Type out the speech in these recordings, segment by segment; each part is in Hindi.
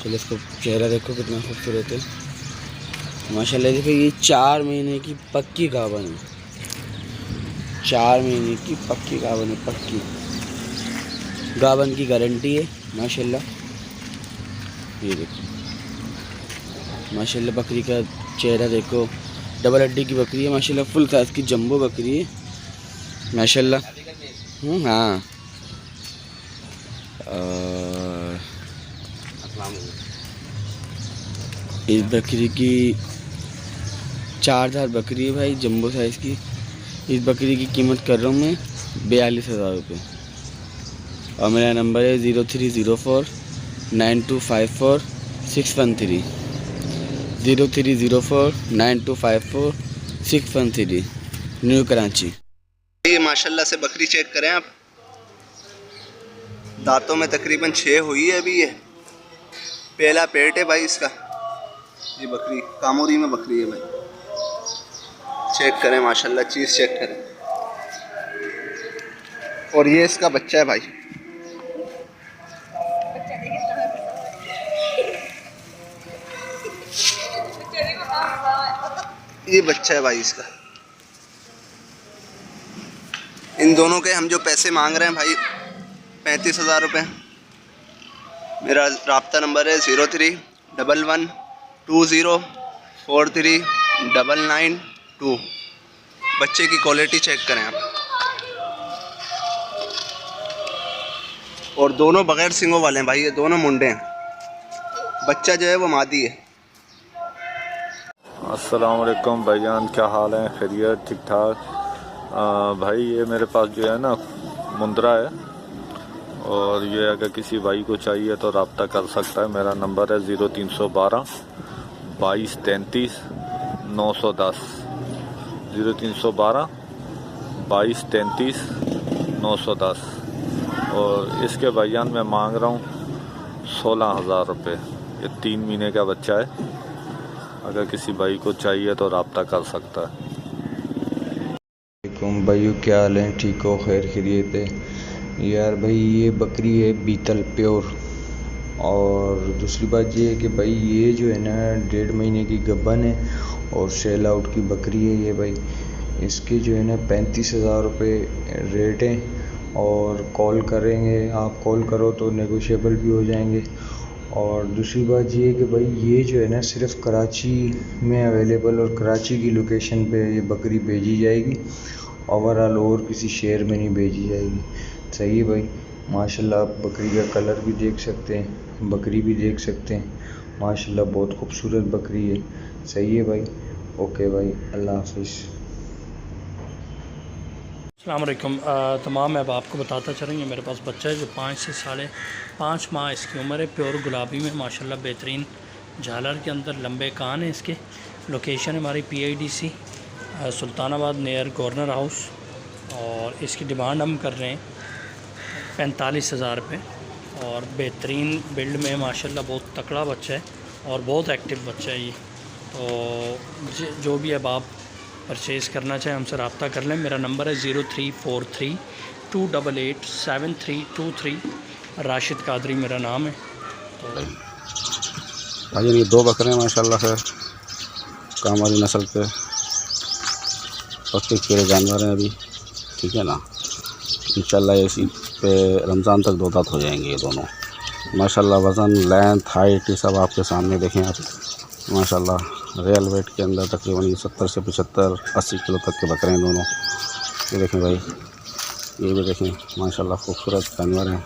माशाल्लाह इसको चेहरा देखो कितना खूबसूरत है माशाल्लाह। देखो ये 4 महीने की पक्की गाभन है, 4 महीने की पक्की गाभन है, पक्की गाभन की गारंटी है माशाल्लाह। ये देखो माशाल्लाह बकरी का चेहरा देखो, डबल हड्डी की बकरी है माशाल्लाह, फुल साइज़ की जंबो बकरी है माशाल्लाह। हाँ इस बकरी की 4 दांत बकरी है भाई, जंबो साइज़ की। इस बकरी की कीमत कर रहा हूँ मैं 42,000 रुपये और मेरा नंबर है 03049254 613 03049254 613 न्यू कराची। ये माशाल्लाह से बकरी चेक करें आप, दांतों में तकरीबन 6 हुई है अभी। ये पहला पेट है भाई इसका। ये बकरी कामोरी में बकरी है भाई, चेक करें माशाल्लाह, चीज़ चेक करें। और ये इसका बच्चा है भाई, ये बच्चा है भाई इसका। इन दोनों के हम जो पैसे मांग रहे हैं भाई 35,000 रुपये। मेरा राब्ता नंबर है 031120439992। बच्चे की क्वालिटी चेक करें आप। और दोनों बगैर सिंगों वाले हैं भाई, ये दोनों मुंडे हैं। बच्चा जो है वो मादी है। अस्सलाम वालेकुम भाईजान, क्या हाल है? खैरियत, ठीक ठाक? भाई ये मेरे पास जो है ना मुंद्रा है, और ये अगर किसी भाई को चाहिए तो रब्ता कर सकता है। मेरा नंबर है 0312 2233 910 0312 2233 910। और इसके भाईजान मैं मांग रहा हूँ 16,000 रुपये। ये 3 महीने का बच्चा है, अगर किसी भाई को चाहिए तो रब्ता कर सकता है। भाइयों क्या हाल है? ठीक हो? खैर खैरियत है यार। भाई ये बकरी है बीतल प्योर। और दूसरी बात ये है कि भाई ये जो है ना 1.5 महीने की गब्बन है और सेल आउट की बकरी है ये भाई। इसके जो है ना 35,000 रुपये रेट है। और कॉल करेंगे, आप कॉल करो तो नेगोशिएबल भी हो जाएंगे। और दूसरी बात ये है कि भाई ये जो है ना सिर्फ कराची में अवेलेबल, और कराची की लोकेशन पे ये बकरी भेजी जाएगी, ओवरऑल और किसी शहर में नहीं भेजी जाएगी। सही है भाई। माशाल्लाह आप बकरी का कलर भी देख सकते हैं, बकरी भी देख सकते हैं। माशाल्लाह बहुत खूबसूरत बकरी है। सही है भाई। ओके भाई, अल्लाह हाफिज़। अस्सलाम वालेकुम। तमाम मैं अब आपको बताता चलूँगी। मेरे पास बच्चा है जो 5 से 5.5 माह इसकी उम्र है। प्योर गुलाबी में माशाल्लाह बेहतरीन झालर के अंदर लंबे कान है इसके। लोकेशन है हमारी PIDC Sultanabad near governor house. और इसकी डिमांड हम कर रहे हैं 45,000 रुपये। और बेहतरीन बिल्ड में माशाल्लाह बहुत तकड़ा बच्चा है और बहुत एक्टिव बच्चा है ये। तो जो भी अब आप परचेज़ करना चाहें हमसे रब्ता कर लें। मेरा नंबर है 0343288723 राशिद कादरी मेरा नाम है। तो भाई ये 2 बकरे हैं माशाल्लाह से, कामवाली नस्ल के पक्के कीड़े जानवर हैं अभी, ठीक है ना। इंशाल्लाह इसी पे रमज़ान तक 2 दांत हो जाएंगे ये दोनों माशाल्लाह। वज़न, लेंथ, हाइट ये सब आपके सामने देखें आप माशाल्लाह। रियल वेट के अंदर तकरीबन 70 से 75-80 किलो तक के बकरे हैं दोनों। ये देखें भाई, ये भी देखें माशाल्लाह खूबसूरत जानवर हैं,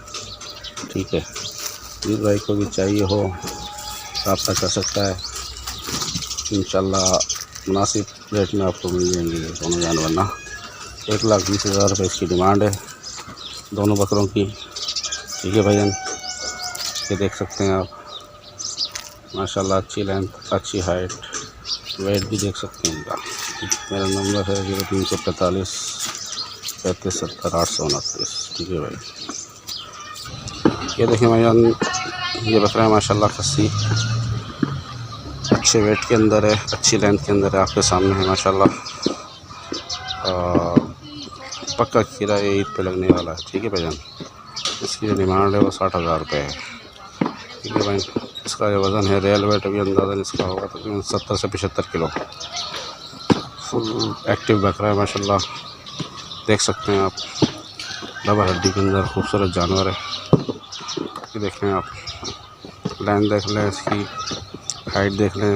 ठीक है। जिस भाई को भी चाहिए हो रब्ता कर सकता है इंशाल्लाह। मुनासिब रेट में आपको मिल जाएंगे ये दोनों जानवर ना। 1,20,000 रुपये इसकी डिमांड है दोनों बकरों की, ठीक है भाईजान। ये देख सकते हैं आप माशाल्लाह, अच्छी लेंथ, अच्छी हाइट, वेट भी देख सकते हैं इनका। मेरा नंबर है 0345 3570 829, ठीक है भाई। ये देखें भाईजान, ये बकरा है माशाल्लाह खस्सी, अच्छे वेट के अंदर है, अच्छी लेंथ के अंदर है, आपके सामने है माशाल्लाह। पक्का खीरा ये ईद पे लगने वाला है, ठीक है भाईजान। इसकी जो डिमांड है वो 60,000 रुपये है, ठीक है भाई। इसका जो वज़न है रियल वेट अभी अंदाज़न इसका होगा तकरीबन 70 से 75 किलो। फुल एक्टिव बकरा है माशाल्लाह, देख सकते हैं आप। डबल हड्डी के अंदर खूबसूरत जानवर है। ये देख लें आप, लाइन देख लें, इसकी हाइट देख लें,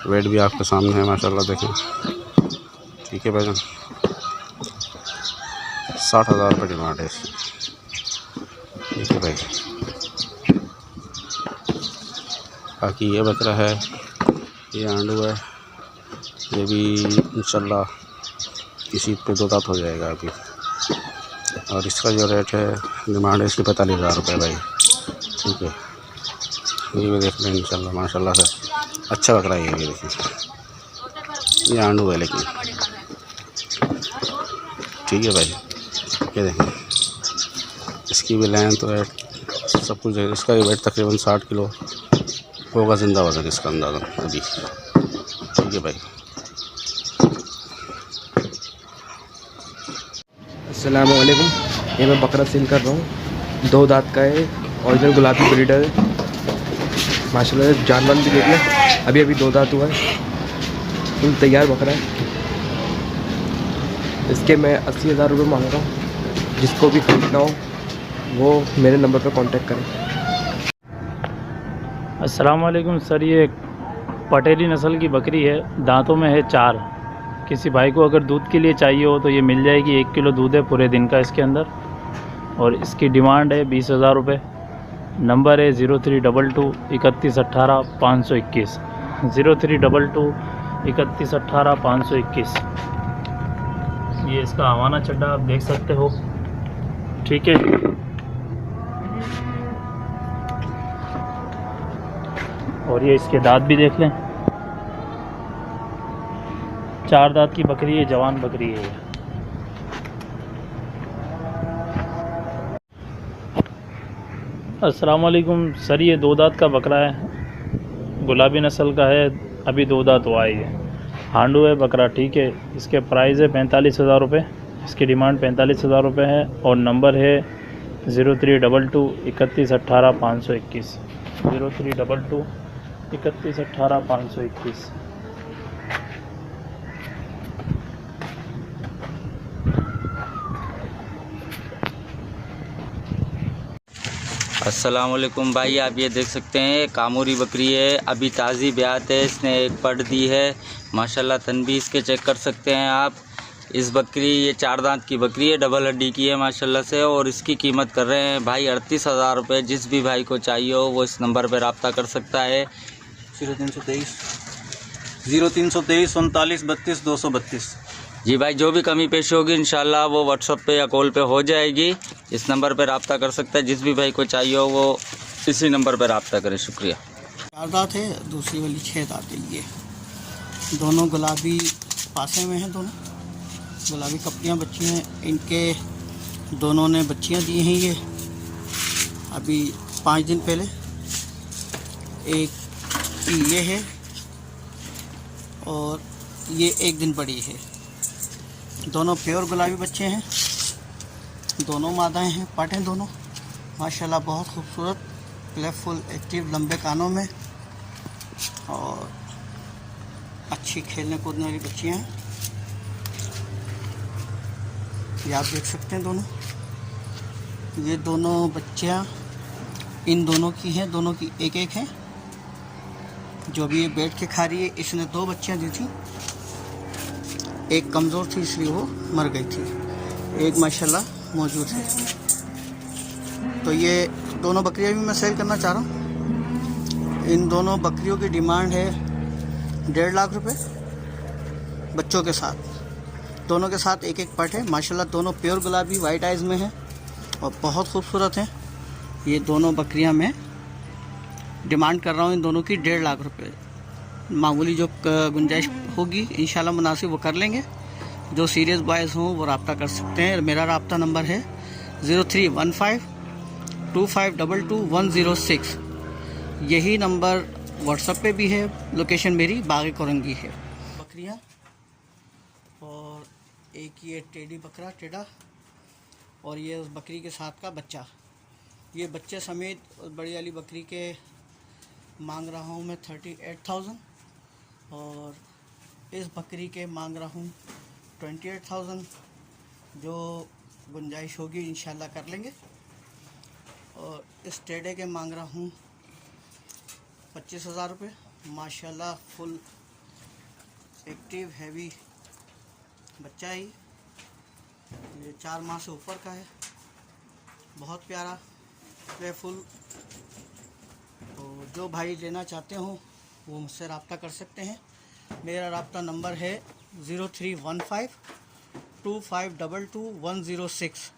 वेट भी आपके सामने है माशाल्लाह, देखें। ठीक है भाईजान, 60,000 रुपये डिमांड है इसकी। ठीक है भाई, बाकी ये बकरा है, ये आंडू है, ये भी इंशाल्लाह किसी पे 2 दांत हो जाएगा अभी। और इसका जो रेट है, डिमांड है इसकी 45,000 रुपये भाई। ठीक है, ये भी देख लें इंशाल्लाह माशाल्लाह से अच्छा बकरा है। ये भी देखिए, ये आंडू है लेकिन। ठीक है भाई, ये देखें, इसकी भी लेंथ वेट सब कुछ है। इसका वेट तकरीबन 60 किलो होगा ज़िंदा वज़न इसका अंदाज़ा अभी। ठीक है भाई। अस्सलाम वालेकुम, ये मैं बकरा सेल कर रहा हूँ। 2 दांत का है, ओरिजिनल गुलाबी ब्रीडर है माशाल्लाह। जानवर भी देख लें, अभी 2 दांत हुआ है, फुल तैयार बकरा है। इसके मैं 80,000 रुपये मांग रहा हूँ। जिसको भी खरीदना हो वो मेरे नंबर पर कांटेक्ट करें। अस्सलाम वालेकुम सर, ये पटेली नस्ल की बकरी है, दांतों में है 4। किसी भाई को अगर दूध के लिए चाहिए हो तो ये मिल जाएगी। 1 किलो दूध है पूरे दिन का इसके अंदर, और इसकी डिमांड है 20,000 रुपये। नंबर है 0322 31 18 521, 0322 31 18 521। ये इसका हवाना चड्डा आप देख सकते हो। ठीक है, और ये इसके दांत भी देख लें, 4 दांत की बकरी है, जवान बकरी है। अस्सलाम वालेकुम सर, ये 2 दांत का बकरा है, गुलाबी नस्ल का है, अभी 2 दांत हुआ है। ये हांडू है बकरा। ठीक है, इसके प्राइस है 45,000 रुपये। इसकी डिमांड 45,000 रुपये है, और नंबर है 0322 31 18 521, 0322 31 18 521। अस्सलाम वालेकुम भाई, आप ये देख सकते हैं कामोरी बकरी है, अभी ताज़ी ब्यात है, इसने एक पट दी है माशाल्लाह। तन भी इसके चेक कर सकते हैं आप। इस बकरी, ये 4 दांत की बकरी है, डबल हड्डी की है माशाल्लाह से, और इसकी कीमत कर रहे हैं भाई 38,000 रुपये। जिस भी भाई को चाहिए हो वो इस नंबर पर रब्ता कर सकता है। 0323 39 32 232। जी भाई, जो भी कमी पेश होगी इंशाल्लाह वो व्हाट्सअप पे या कॉल पे हो जाएगी। इस नंबर पे रब्ता कर सकता है। जिस भी भाई को चाहिए हो वो इसी नंबर पे रब्ता करें। शुक्रिया। 4 दांत है, दूसरी वाली 6 दांत है। ये दोनों गुलाबी पासे में हैं, दोनों गुलाबी कपड़ियाँ बच्ची हैं। इनके दोनों ने बच्चियाँ दी हैं। ये अभी 5 दिन पहले। एक ये है और ये 1 दिन बड़ी है। दोनों प्योर गुलाबी बच्चे हैं, दोनों मादाएं हैं, पट हैं दोनों माशाल्लाह। बहुत खूबसूरत, प्लेफुल, एक्टिव, लंबे कानों में, और अच्छी खेलने कूदने वाली बच्चियां हैं। ये आप देख सकते हैं दोनों। ये दोनों बच्चियां इन दोनों की हैं, दोनों की एक एक है। जो भी ये बैठ के खा रही है, इसने 2 बच्चियां दी थी। एक कमज़ोर थी इसलिए वो मर गई थी, एक माशाल्लाह मौजूद है। तो ये दोनों बकरियां भी मैं सेल करना चाह रहा हूँ। इन दोनों बकरियों की डिमांड है 1.5 लाख रुपए बच्चों के साथ। दोनों के साथ एक एक पट है माशाल्लाह। दोनों प्योर गुलाबी वाइट आइज़ में हैं और बहुत खूबसूरत हैं। ये दोनों बकरियां मैं डिमांड कर रहा हूँ इन दोनों की 1.5 लाख रुपए। मामूली जो गुंजाइश होगी इंशाल्लाह मुनासिब वो कर लेंगे। जो सीरियस बॉयज़ हों वो रब्ता कर सकते हैं। मेरा रब्ता नंबर है 0315 2522 106। यही नंबर व्हाट्सएप पे भी है। लोकेशन मेरी बागी कोरंगी है। बकरियाँ और एक ये टेडी बकरा टेढ़ा, और ये उस बकरी के साथ का बच्चा। ये बच्चे समेत बड़ी वाली बकरी के मांग रहा हूँ मैं 38,000 और इस बकरी के मांग रहा हूँ 28,000। जो गुंजाइश होगी इंशाल्लाह कर लेंगे। और इस टेढ़े के मांग रहा हूँ 25,000 रुपये। माशाल्लाह फुल एक्टिव हैवी बच्चा है। ये 4 माह से ऊपर का है, बहुत प्यारा प्लेफुल। तो जो भाई लेना चाहते हो वो मुझसे रब्ता कर सकते हैं। मेरा रब्ता नंबर है 03152522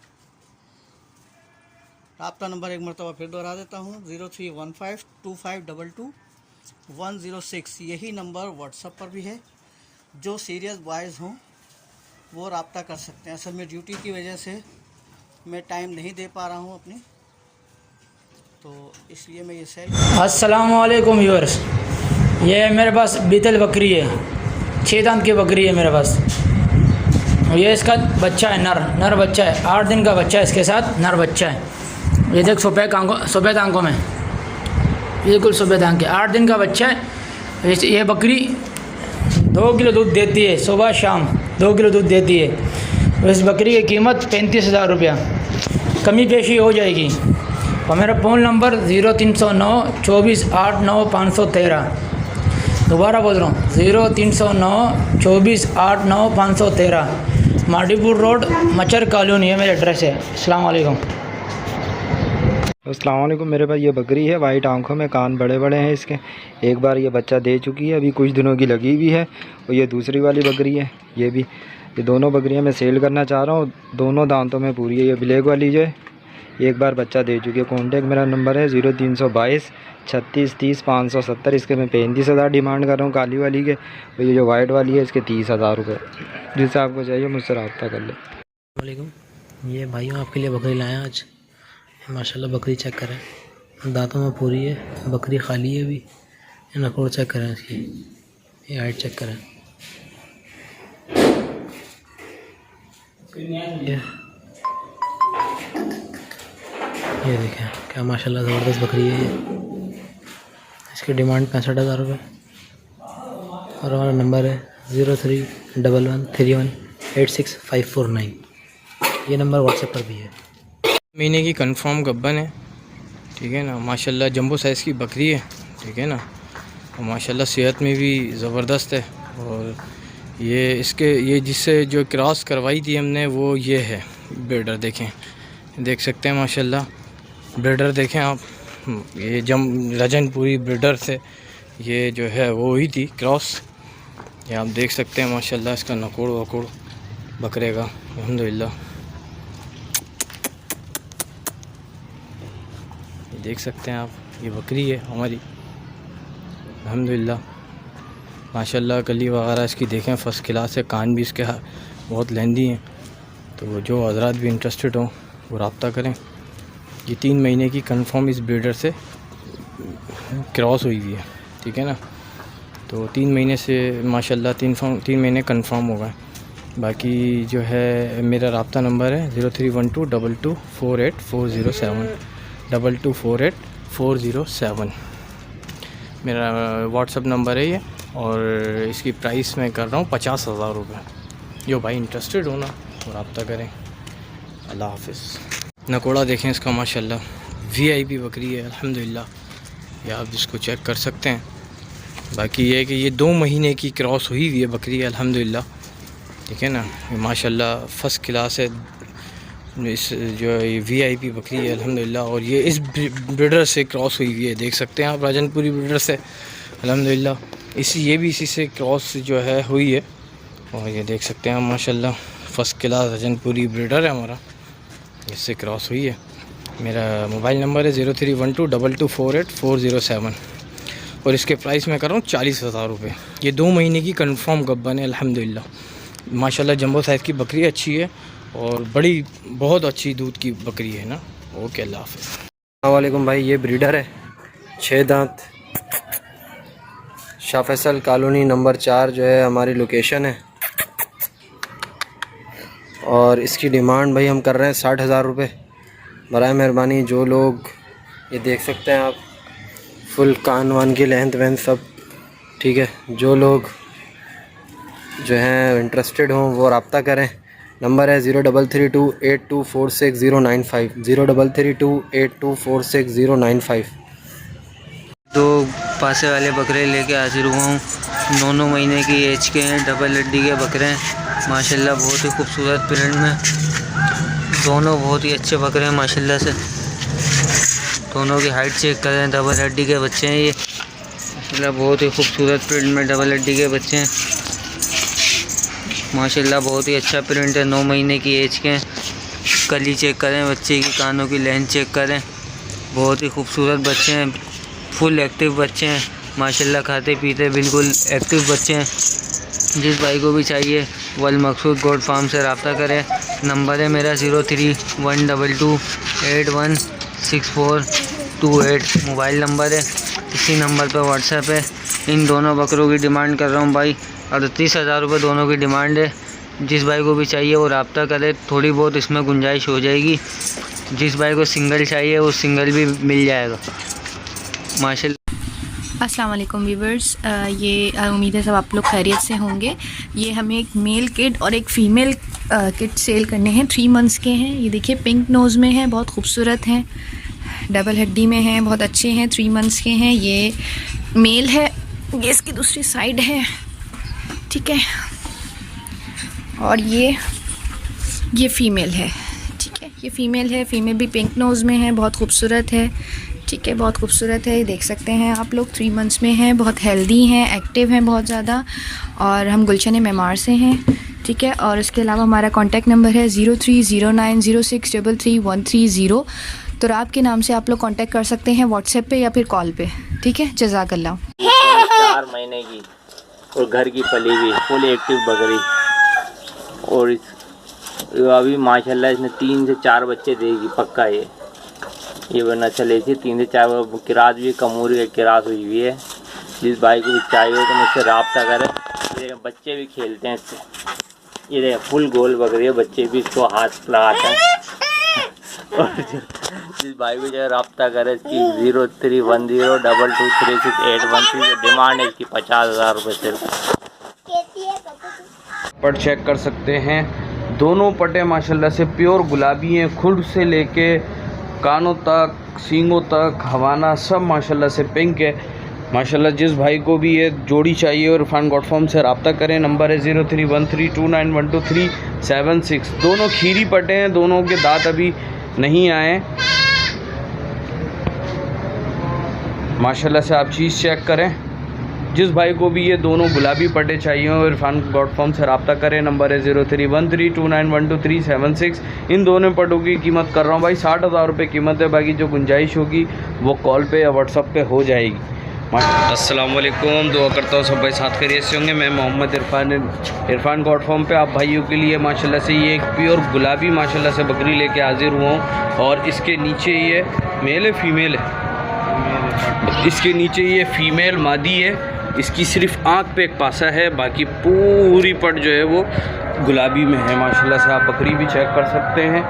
रब्ता नंबर एक मरतबा फिर दोहरा देता हूँ, 03152522 यही नंबर व्हाट्सएप पर भी है। जो सीरियस बॉयज़ हों वो रब्ता कर सकते हैं। असल में ड्यूटी की वजह से मैं टाइम नहीं दे पा रहा हूँ अपनी, तो इसलिए मैं ये सेल। अस्सलामुअलैकुम व्यूअर्स, ये मेरे पास बीतल बकरी है, 6 दांत की बकरी है मेरे पास। ये इसका बच्चा है, नर बच्चा है, 8 दिन का बच्चा है इसके साथ, नर बच्चा है। ये देख सफ़ेद आंखों में, बिल्कुल सफ़ेद आंख के, 8 दिन का बच्चा है। ये बकरी 2 किलो दूध देती है, सुबह शाम 2 किलो दूध देती है। इस बकरी की कीमत 35,000 रुपया, कमी पेशी हो जाएगी। और मेरा फ़ोन नंबर 0309 24 89 513। दोबारा बोल रहा हूँ, 0309 24 89 513, माडीपुर रोड, मचर कॉलोनी है मेरा एड्रेस है। अस्सलाम वालेकुम। अस्सलाम वालेकुम। मेरे पास ये बकरी है, वाइट आंखों में, कान बड़े बड़े हैं इसके। एक बार ये बच्चा दे चुकी है, अभी कुछ दिनों की लगी हुई है। और ये दूसरी वाली बकरी है, ये दोनों बकरियां मैं सेल करना चाह रहा हूँ। दोनों दांतों में पूरी है। ये ब्लैक वाली जो है एक बार बच्चा दे चुकी है। कॉन्टैक्ट मेरा नंबर है 0322 36 30 570। इसके मैं 35,000 डिमांड कर रहा हूँ काली वाली के। और ये जो वाइट वाली है इसके 30,000 रुपये। जिससे आपको चाहिए मुझसे रब्ता कर ले। वालेकुम। ये भाइयों आपके लिए बकरी लाए आज। माशाल्लाह बकरी चेक करें, दांतों में पूरी है, बकरी खाली है अभी। नकोड़ चेक करें इसकी, ये हाइट चेक करें। ये देखें क्या माशाल्लाह ज़बरदस्त बकरी है ये। इसकी डिमांड 65,000 रुपये। और हमारा नंबर है 03113186 ये नंबर व्हाट्सएप पर भी है। महीने की कंफर्म गब्बन है, ठीक है ना। माशाल्लाह जंबो साइज़ की बकरी है, ठीक है ना। और माशाल्लाह सेहत में भी ज़बरदस्त है। और ये जिससे जो क्रॉस करवाई थी हमने वो ये है ब्रीडर। देख सकते हैं माशाल्लाह ब्रीडर देखें आप। ये रजनपुरी ब्रीडर से ये जो है वो हुई थी क्रॉस। ये आप देख सकते हैं माशाल्लाह इसका नकोड़ वकोड़ बकरे का, अल्हम्दुलिल्लाह। देख सकते हैं आप, ये बकरी है हमारी, अल्हम्दुलिल्लाह माशाल्लाह। कली वगैरह इसकी देखें फर्स्ट क्लास है, कान भी इसके बहुत लेंदी हैं। तो जो हजरात भी इंटरेस्टेड हों वो रब्ता करें। ये 3 महीने की कंफर्म इस ब्रीडर से क्रॉस हुई है, ठीक है ना। तो 3 महीने से माशाल्लाह 3 महीने कंफर्म हो गए। बाकी जो है मेरा रब्ता नंबर है 03122248 407 मेरा व्हाट्सअप नंबर है ये। और इसकी प्राइस मैं कर रहा हूँ 50,000 रुपये। जो भाई इंटरेस्टेड हो ना वो रब्ता करें। अल्लाह हाफिज़। नकोड़ा देखें इसका माशाल्लाह VIP बकरी है, अल्हम्दुलिल्लाह। ये आप इसको चेक कर सकते हैं। बाकी ये है कि ये 2 महीने की क्रॉस हुई है बकरी है, अल्हम्दुलिल्लाह, ठीक है ना। ये माशाल्लाह फ़र्स्ट क्लास है। इस जो ये VIP बकरी है, अल्हम्दुलिल्लाह। और ये इस ब्रीडर से क्रॉस हुई है, देख सकते हैं आप, राजनपुरी ब्रीडर से, अल्हम्दुलिल्लाह। ये भी इसी से क्रॉस जो है हुई है। और ये देख सकते हैं माशाल्लाह फ़र्स्ट क्लास राजनपुरी ब्रीडर है हमारा, इससे क्रॉस हुई है। मेरा मोबाइल नंबर है 03122248 और इसके प्राइस मैं कर रहा हूँ 40,000 रुपये। ये 2 महीने की कंफर्म गब्बन है, अल्हम्दुलिल्लाह माशाल्लाह। जंबो साइज़ की बकरी अच्छी है और बहुत अच्छी दूध की बकरी है ना। ओके, अल्लाह हाफ़िज़। अस्सलाम वालेकुम भाई, ये ब्रीडर है, 6 दांत, शाह फैसल कॉलोनी नंबर 4 जो है हमारी लोकेशन है। और इसकी डिमांड भाई हम कर रहे हैं 60,000 रुपये। बराए मेहरबानी जो लोग, ये देख सकते हैं आप, फुल कान वान की लेंथ वेंथ सब ठीक है। जो लोग जो हैं इंटरेस्टेड हों वो रब्ता करें। नंबर है 033282460950 033282460950। दो पासे वाले बकरे लेके हाजिर हुआ हूँ। 9 महीने की एज के हैं, डबल हड्डी के बकरे हैं माशाल्लाह, बहुत ही खूबसूरत प्रिंट में। दोनों बहुत ही अच्छे बकरे हैं माशाल्लाह से। दोनों की हाइट चेक करें, डबल हड्डी के बच्चे हैं ये माशाल्लाह, बहुत ही खूबसूरत प्रिंट में डबल हड्डी के बच्चे हैं माशाल्लाह, बहुत ही अच्छा प्रिंट है। 9 महीने की एज के हैं। कली चेक करें बच्चे की, कानों की लेंथ चेक करें, बहुत ही खूबसूरत बच्चे हैं, फुल एक्टिव बच्चे हैं माशाल्लाह, खाते पीते बिल्कुल एक्टिव बच्चे हैं। जिस भाई को भी चाहिए वल मकसूद गोट फार्म से रब्ता करें। नंबर है मेरा 0312281642 मोबाइल नंबर है, इसी नंबर पर व्हाट्सएप है। इन दोनों बकरों की डिमांड कर रहा हूँ भाई, 38,000 रुपये दोनों की डिमांड है। जिस भाई को भी चाहिए वो रब्ता करे, थोड़ी बहुत इसमें गुंजाइश हो जाएगी। जिस भाई को सिंगल चाहिए वो सिंगल भी मिल जाएगा माशाल्लाह। अस्सलाम वालेकुम व्यूवर्स, ये उम्मीद है सब आप लोग खैरियत से होंगे। ये हमें एक मेल किट और एक फ़ीमेल किट सेल करने हैं। 3 मंथ्स के हैं। ये देखिए पिंक नोज़ में हैं, बहुत खूबसूरत हैं, डबल हड्डी में हैं, बहुत अच्छे हैं। 3 मंथ्स के हैं। ये मेल है, ये इसकी दूसरी साइड है, ठीक है। और ये फ़ीमेल है, ठीक है। ये फ़ीमेल है, फ़ीमेल भी पिंक नोज़ में है, बहुत खूबसूरत है, ठीक है, बहुत खूबसूरत है। ये देख सकते हैं आप लोग। 3 मंथ्स में हैं, बहुत हेल्दी हैं, एक्टिव हैं बहुत ज़्यादा। और हम गुलशन मेमार से हैं, ठीक है। और इसके अलावा हमारा कॉन्टैक्ट नंबर है 030906331330। तो रात के नाम से आप लोग कांटेक्ट कर सकते हैं व्हाट्सएप पे या फिर कॉल पे, ठीक है। जज़ाकल्लाह। 4 महीने की और घर की पली हुई फुल एक्टिव बकरी, और अभी माशाल्लाह इसने 3 से 4 बच्चे देगी पक्का। ये वरना चले थी 3 से 4 किरात भी कमूरी की किरात हुई हुई है। जिस भाई को भी चाहिए तो मुझसे रब्ता करें। ये बच्चे भी खेलते हैं इससे, ये देखें फुल गोल बकरी है, बच्चे भी इसको हाथ लगाते हैं। और जिस भाई को जो रब्ता करे इसकी 031022368113 डिमांड है इसकी 50,000 रुपये सिर्फ। पट चेक कर सकते हैं। दोनों पटे माशाल्लाह से प्योर गुलाबी हैं, खुद से लेके कानों तक, सींगों तक, हवाना सब माशाल्लाह से पिंक है माशाल्लाह। जिस भाई को भी ये जोड़ी चाहिए और इरफान गॉड फार्म से रब्ता करें। नंबर है 0313291236। दोनों खीरी पटे हैं, दोनों के दांत अभी नहीं आए माशाल्लाह से। आप चीज़ चेक करें। जिस भाई को भी ये दोनों गुलाबी पटे चाहिए और इरफान गॉड फार्म से रब्ता करें। नंबर है 0313291236। इन दोनों पटों की कीमत कर रहा हूँ भाई 60,000 रुपये कीमत है। बाकी जो गुंजाइश होगी वो कॉल पे या व्हाट्सअप पे हो जाएगी। अस्सलाम वालेकुम, दुआ करता हूँ सब भाई साथ खैरियत से होंगे। मैं मोहम्मद इरफान गॉड फार्म पे आप भाइयों के लिए माशाल्लाह से ये एक प्योर गुलाबी माशाल्लाह से बकरी लेके हाजिर हुआ हूँ। और इसके नीचे ये मेल है, फीमेल है, इसके नीचे ये फीमेल मादी है। इसकी सिर्फ आँख पे एक पासा है, बाकी पूरी पट जो है वो गुलाबी में है माशाल्लाह से। आप बकरी भी चेक कर सकते हैं,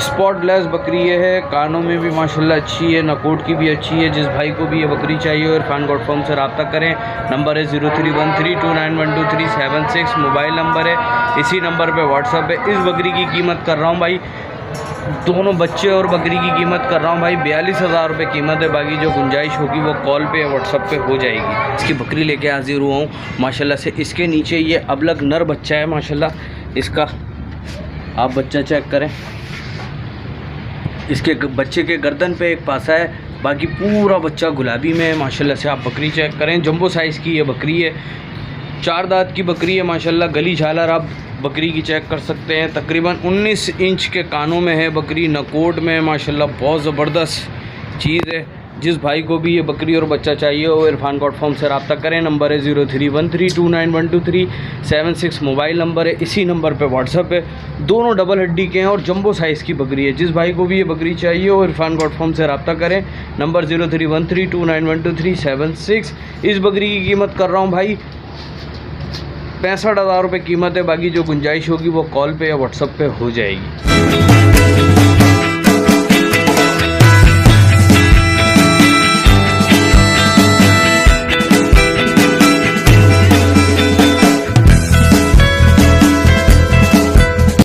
स्पॉटलेस बकरी ये है। कानों में भी माशाल्लाह अच्छी है, नकोट की भी अच्छी है। जिस भाई को भी ये बकरी चाहिए और इरफान गॉड फार्म से रब्ता करें। नंबर है 0313291236 मोबाइल नंबर है, इसी नंबर पे व्हाट्सअप है। इस बकरी की कीमत कर रहा हूँ भाई, दोनों बच्चे और बकरी की कीमत कर रहा हूँ भाई 42,000 रुपये कीमत है। बाकी जो गुंजाइश होगी वो कॉल पे या व्हाट्सअप पे हो जाएगी। इसकी बकरी लेके हाजिर हुआ हूँ माशाल्लाह से। इसके नीचे ये अबलग नर बच्चा है माशाल्लाह इसका, आप बच्चा चेक करें। इसके बच्चे के गर्दन पे एक पासा है, बाकी पूरा बच्चा गुलाबी में है माशाल्लाह से। आप बकरी चेक करें, जंबो साइज़ की ये बकरी है, 4 दांत की बकरी है माशाल्लाह। गली झालर आप बकरी की चेक कर सकते हैं। तकरीबन 19 इंच के कानों में है बकरी, नकोट में है माशाल्लाह, बहुत ज़बरदस्त चीज़ है। जिस भाई को भी ये बकरी और बच्चा चाहिए वो इरफान गॉड फार्म से रब्ता करें। नंबर है 0313291236 मोबाइल नंबर है, इसी नंबर पे व्हाट्सअप है। दोनों डबल हड्डी के हैं और जंबो साइज़ की बकरी है। जिस भाई को भी ये बकरी चाहिए वो इरफान गॉड फार्म से रब्ता करें। नंबर 0313291236। इस बकरी की कीमत कर रहा हूँ भाई 65,000 रुपये कीमत है। बाकी जो गुंजाइश होगी वो कॉल पे या व्हाट्सअप पे हो जाएगी।